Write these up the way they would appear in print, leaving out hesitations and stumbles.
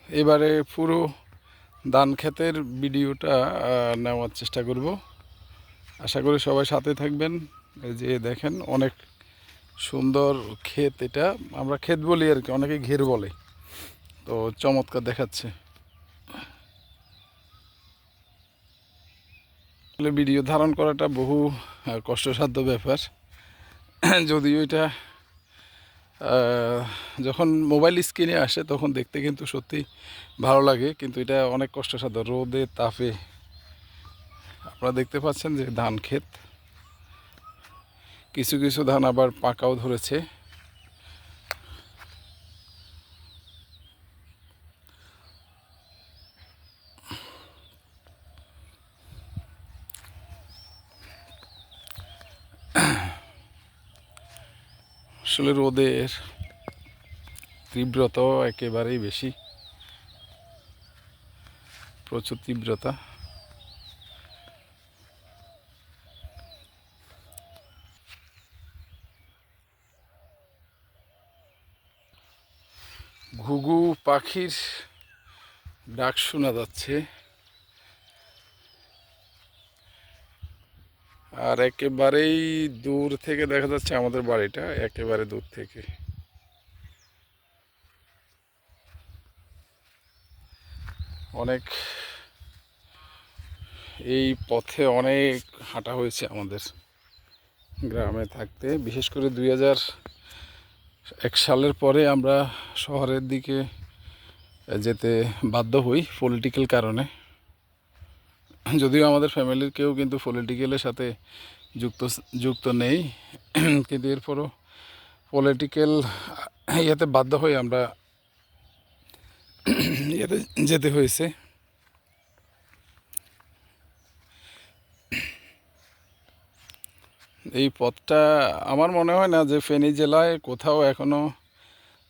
এবারে পুরো ধান ক্ষেতের ভিডিওটা নেওয়ার চেষ্টা করব। আশা করি সবাই সাথে থাকবেন। এই যে দেখেন অনেক সুন্দর ক্ষেত, এটা আমরা ক্ষেত বলি আর কি, অনেকে ঘের বলে। তো চমৎকার দেখাচ্ছে। ভিডিও ধারণ করাটা বহু কষ্টসাধ্য ব্যাপার। যদিও এটা যখন মোবাইল স্ক্রিনে আসে তখন দেখতে কিন্তু সত্যি ভালো লাগে, কিন্তু এটা অনেক কষ্টসাধ্য। রোদে তাপে আপনারা দেখতে পাচ্ছেন যে ধান ক্ষেত, কিছু কিছু ধান আবার পাকাও ধরেছে। আসলে রোদের তীব্রতাও একেবারেই বেশি, প্রচুর তীব্রতা। ঘুঘু পাখির ডাক শোনা যাচ্ছে, আর একেবারেই দূর থেকে দেখা যাচ্ছে আমাদের বাড়িটা, একেবারে দূর থেকে। অনেক এই পথে অনেক হাঁটা হয়েছে আমাদের গ্রামে থাকতে, বিশেষ করে 2001 সালের পরে আমরা শহরের দিকে যেতে বাধ্য হই পলিটিক্যাল কারণে। যদিও আমাদের ফ্যামিলির কেউ কিন্তু পলিটিক্যালের সাথে যুক্ত যুক্ত নেই, কিন্তু এরপরও পলিটিক্যাল ইয়েতে বাধ্য হয়ে আমরা ইয়েতে যেতে হয়েছে। এই পথটা আমার মনে হয় না যে ফেনী জেলায় কোথাও এখনও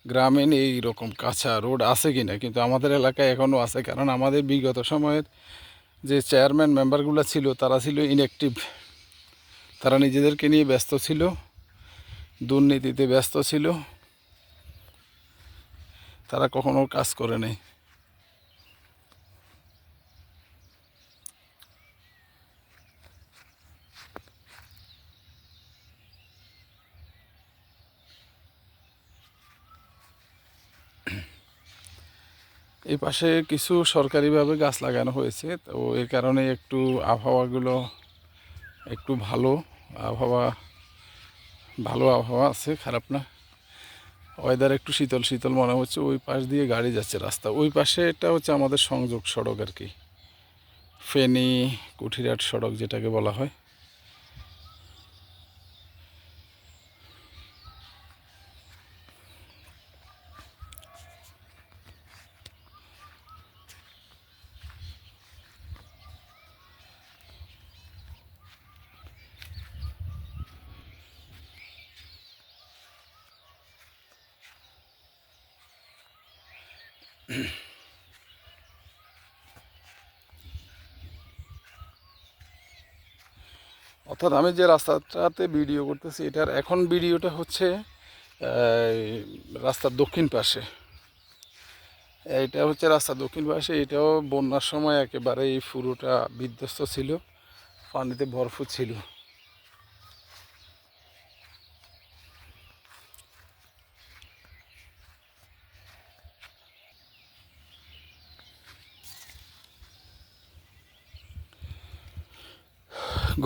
গ্রামীণ এই রকম কাঁচা রোড আছে কি না, কিন্তু আমাদের এলাকায় এখনও আছে। কারণ আমাদের বিগত সময়ের যে চেয়ারম্যান মেম্বারগুলো ছিল তারা ছিল ইনঅ্যাক্টিভ, তারা নিজেদেরকে নিয়ে ব্যস্ত ছিল, দুর্নীতিতে ব্যস্ত ছিল, তারা কখনো কাজ করে নাই। এই পাশে কিছু সরকারিভাবে গাছ লাগানো হয়েছে, তো এর কারণে একটু আবহাওয়াগুলো একটু ভালো আবহাওয়া, ভালো আবহাওয়া আছে, খারাপ না। ওয়েদার একটু শীতল শীতল মনে হচ্ছে। ওই পাশ দিয়ে গাড়ি যাচ্ছে রাস্তা, ওই পাশে এটা হচ্ছে আমাদের সংযোগ সড়ক আর কি, ফেনী কুঠিরহাট সড়ক যেটাকে বলা হয়। অর্থাৎ আমি যে রাস্তাটাতে ভিডিও করতেছি, এটার এখন ভিডিওটা হচ্ছে রাস্তার দক্ষিণ পাশে। এইটা হচ্ছে রাস্তার দক্ষিণ পাশে, এটাও বন্যার সময় একেবারেই পুরোটা বিধ্বস্ত ছিল, পানিতে ভরপুর ছিল।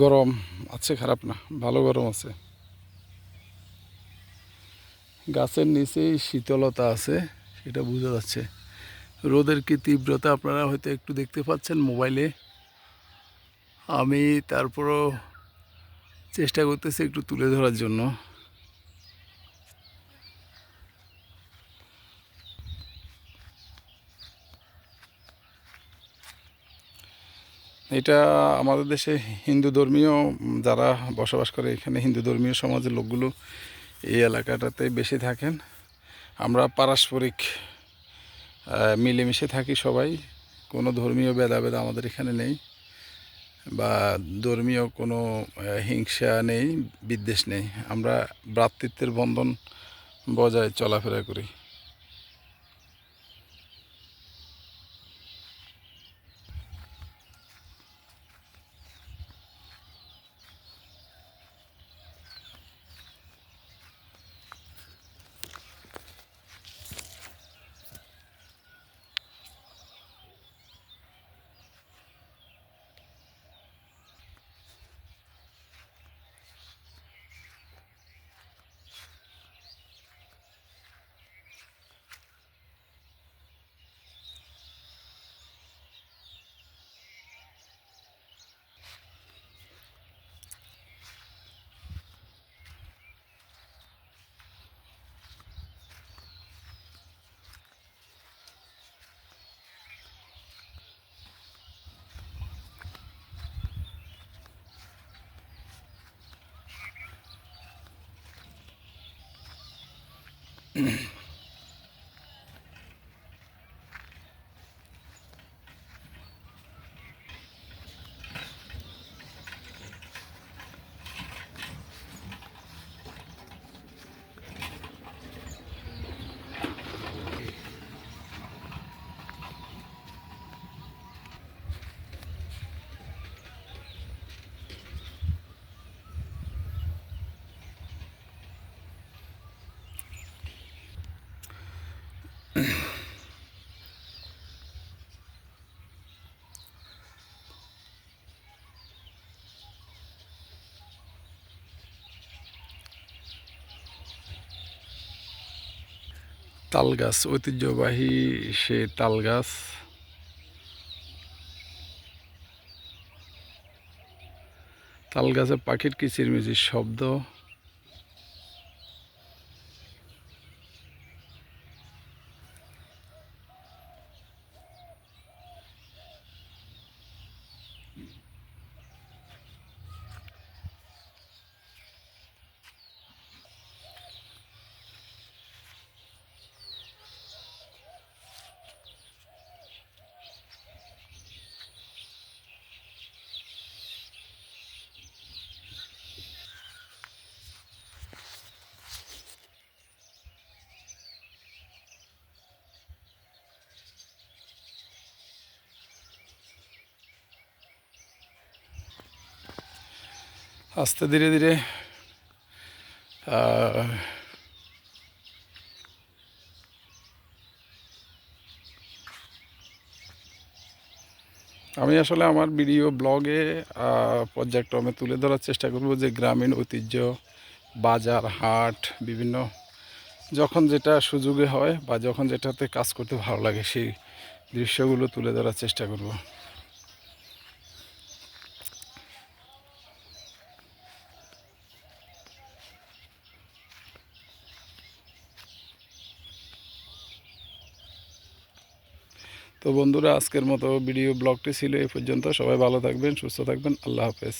গরম আছে, খারাপ না, ভালো গরম আছে। গাছের নিচেই শীতলতা আছে, সেটা বোঝা যাচ্ছে। রোদের কি তীব্রতা আপনারা হয়তো একটু দেখতে পাচ্ছেন মোবাইলে, আমি তারপরও চেষ্টা করতেছি একটু তুলে ধরার জন্য। এটা আমাদের দেশে হিন্দু ধর্মীয় যারা বসবাস করে, এখানে হিন্দু ধর্মীয় সমাজের লোকগুলো এই এলাকাটাতে বেশি থাকেন। আমরা পারস্পরিক মিলেমিশে থাকি সবাই, কোনো ধর্মীয় ভেদাভেদ আমাদের এখানে নেই, বা ধর্মীয় কোনো হিংসা নেই, বিদ্বেষ নেই। আমরা ভ্রাতৃত্বের বন্ধন বজায় চলাফেরা করি। তাল গাছ, ঐতিহ্যবাহী সে তাল গাছ। তাল গাছে পাখির কিচিরমিচির শব্দ। আস্তে ধীরে ধীরে আমি আসলে আমার ভিডিও ব্লগে পর্যায়ক্রমে তুলে ধরার চেষ্টা করব যে গ্রামীণ ঐতিহ্য, বাজার, হাট, বিভিন্ন যখন যেটা সুযোগে হয় বা যখন যেটাতে কাজ করতে ভালো লাগে সেই দৃশ্যগুলো তুলে ধরার চেষ্টা করব। তো বন্ধুরা, আজকের মতো ভিডিও ব্লগটি ছিল এই পর্যন্ত। সবাই ভালো থাকবেন, সুস্থ থাকবেন। আল্লাহ হাফেজ।